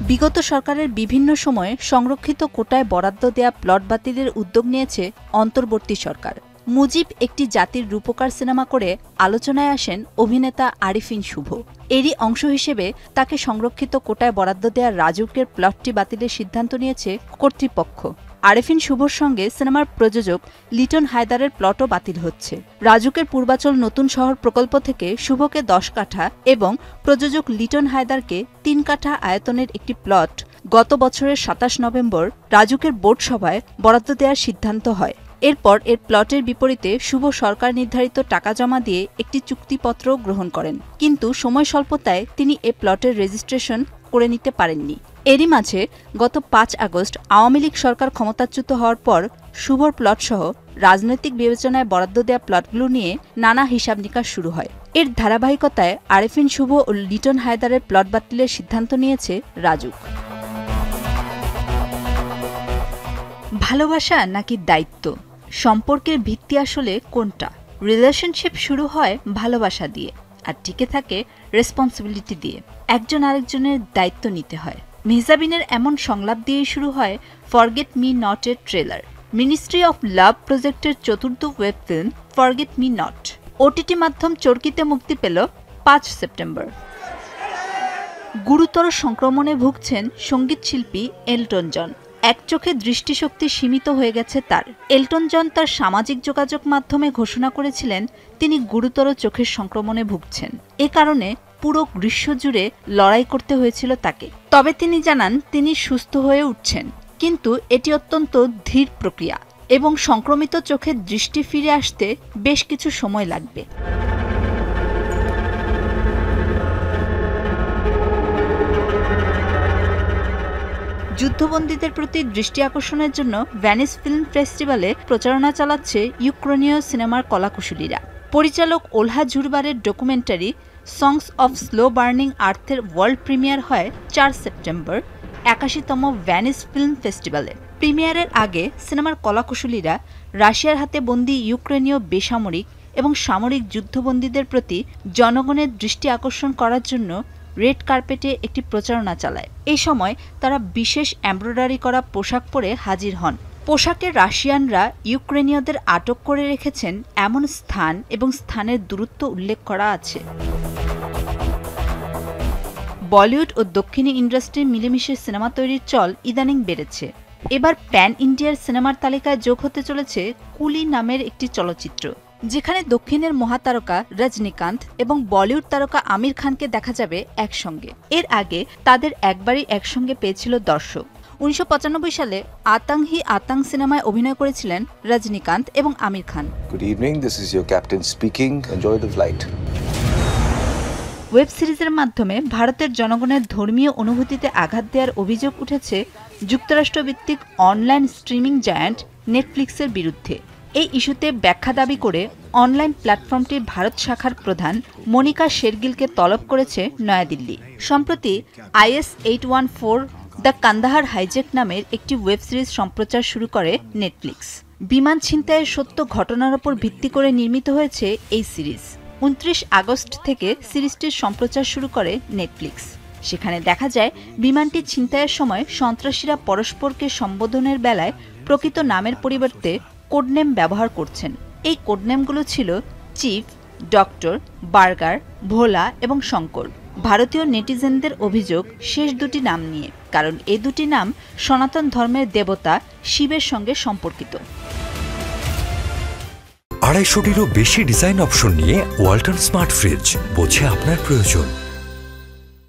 বিগত সরকারের বিভিন্ন সময়ে সংরক্ষিত কোটায় বরাদ্দ দেয়া প্লট বাতিলের উদ্যোগ নিয়েছে অন্তর্বর্তী সরকার। মুজিব একটি জাতির রূপকার সিনেমা করে আলোচনায় আসেন অভিনেতা আরিফিন শুভ। এরই অংশ হিসেবে তাকে সংরক্ষিত কোটায় বরাদ্দ দেয়া রাজুকের প্লটটি বাতিলের সিদ্ধান্ত নিয়েছে কর্তৃপক্ষ। আরিফিন শুভর সঙ্গে সিনেমার প্রযোজক লিটন হায়দারের প্লটও বাতিল হচ্ছে। রাজুকের পূর্বাচল নতুন শহর প্রকল্প থেকে শুভকে 10 কাঠা এবং প্রযোজক লিটন হায়দারকে 3 কাঠা আয়তনের একটি প্লট গত বছরের 27 নভেম্বর রাজুকের বোর্ড সভায় বরাদ্দ দেওয়ার সিদ্ধান্ত হয়। এরপর এর প্লটের বিপরীতে শুভ সরকার নির্ধারিত টাকা জমা দিয়ে একটি চুক্তিপত্র গ্রহণ করেন, কিন্তু সময় স্বল্পতায় তিনি এ প্লটের রেজিস্ট্রেশন করে নিতে পারেননি। এরই মাঝে গত 5 আগস্ট আওয়ামী লীগ সরকার ক্ষমতাচ্যুত হওয়ার পর শুভর প্লটসহ রাজনৈতিক বিবেচনায় বরাদ্দ দেওয়া প্লটগুলো নিয়ে নানা হিসাব নিকাশ শুরু হয়। এর ধারাবাহিকতায় আরিফিন শুভ ও লিটন হায়দারের প্লট বাতিলের সিদ্ধান্ত নিয়েছে রাজুক। ভালোবাসা নাকি দায়িত্ব? সম্পর্কের ভিত্তি আসলে কোনটা? রিলেশনশিপ শুরু হয় ভালোবাসা দিয়ে আর টিকে থাকে রেসপন্সিবিলিটি দিয়ে। একজন আরেকজনের দায়িত্ব নিতে হয়। মেহজাবিনের এমন সংলাপ দিয়েই শুরু হয় ফরগেট মি নট এর ট্রেলার। মিনিস্ট্রি অফ লাভ প্রজেক্টের চতুর্থ web film forget me not OTT মাধ্যম চরকিতে মুক্তি পেল 5 সেপ্টেম্বর। গুরুতর সংক্রমণে ভুগছেন সঙ্গীত শিল্পী এলটন জন। এক চোখে দৃষ্টিশক্তি সীমিত হয়ে গেছে তার। এলটন জন তার সামাজিক যোগাযোগ মাধ্যমে ঘোষণা করেছিলেন তিনি গুরুতর চোখের সংক্রমণে ভুগছেন। এ কারণে পুরো গ্রীষ্ম জুড়ে লড়াই করতে হয়েছিল তাকে। তবে তিনি জানান তিনি সুস্থ হয়ে উঠছেন, কিন্তু এটি অত্যন্ত ধীর প্রক্রিয়া এবং সংক্রমিত চোখের দৃষ্টি ফিরে আসতে বেশ কিছু সময় লাগবে। যুদ্ধবন্দীদের প্রতি দৃষ্টি আকর্ষণের জন্য ভেনিস ফিল্ম ফেস্টিভ্যালে প্রচারণা চালাচ্ছে ইউক্রেনীয় সিনেমার কলাকুশলীরা। পরিচালক ওলহা জুরবারের documentary songs of slow burning আর্থের ওয়ার্ল্ড প্রিমিয়ার হয় 4 সেপ্টেম্বর 81তম ভেনিস ফিল্ম ফেস্টিভ্যালে। প্রিমিয়ারের আগে সিনেমার কলাকুশলীরা রাশিয়ার হাতে বন্দী ইউক্রেনীয় বেসামরিক এবং সামরিক যুদ্ধবন্দীদের প্রতি জনগণের দৃষ্টি আকর্ষণ করার জন্য রেড কার্পেটে একটি প্রচারণা চালায়। এই সময় তারা বিশেষ এমব্রয়ডারি করা পোশাক পরে হাজির হন। পোশাকে রাশিয়ানরা ইউক্রেনীয়দের আটক করে রেখেছেন এমন স্থান এবং স্থানের দূরত্ব উল্লেখ করা আছে। বলিউড ও দক্ষিণী ইন্ডাস্ট্রির মিলেমিশে সিনেমা তৈরির চল ইদানিং বেড়েছে। এবার প্যান ইন্ডিয়ার সিনেমার তালিকায় যোগ হতে চলেছে কুলি নামের একটি চলচ্চিত্র, যেখানে দক্ষিণের মহাতারকা রজনীকান্ত এবং বলিউড তারকা আমির খানকে দেখা যাবে একসঙ্গে। এর আগে তাদের একবারই একসঙ্গে পেয়েছিল দর্শক। 1995 সালে আতঙ্ক হি আতঙ্ক সিনেমায় অভিনয় করেছিলেন রজনীকান্ত এবং Aamir Khan. Good evening, this is your captain speaking. Enjoy the flight. Web সিরিজের মাধ্যমে ভারতের জনগণের ধর্মীয় অনুভূতিতে আঘাত দেওয়ার অভিযোগ উঠেছে যুক্তরাষ্ট্রভিত্তিক অনলাইন স্ট্রিমিং জায়ান্ট নেটফ্লিক্সের বিরুদ্ধে। এই ইস্যুতে ব্যাখ্যা দাবি করে অনলাইন প্ল্যাটফর্মটির ভারত শাখার প্রধান মনিকা শেরগিলকে তলব করেছে নয়াদিল্লি। সম্প্রতি IS-814 দ্য কান্দাহার হাইজ্যাক নামের একটি ওয়েব সিরিজ সম্প্রচার শুরু করে নেটফ্লিক্স। বিমান ছিনতাইয়ের সত্য ঘটনার উপর ভিত্তি করে নির্মিত হয়েছে এই সিরিজ। 29 আগস্ট থেকে সিরিজটির সম্প্রচার শুরু করে নেটফ্লিক্স। সেখানে দেখা যায় বিমানটি ছিনতাইয়ের সময় সন্ত্রাসীরা পরস্পরকে সম্বোধনের বেলায় প্রকৃত নামের পরিবর্তে কোডনেম ব্যবহার করছেন। এই কোডনেমগুলো ছিল চিফ, ডক্টর, বার্গার, ভোলা এবং শঙ্কর। ভারতীয় নেটিজেনদের অভিযোগ শেষ দুটি নাম নিয়ে, কারণ এ দুটি নাম সনাতন ধর্মের দেবতা শিবের সঙ্গে সম্পর্কিত। 250টিরও বেশি ডিজাইন অপশন নিয়ে ওয়ালটন স্মার্ট ফ্রিজ, বোঝে আপনার প্রয়োজন।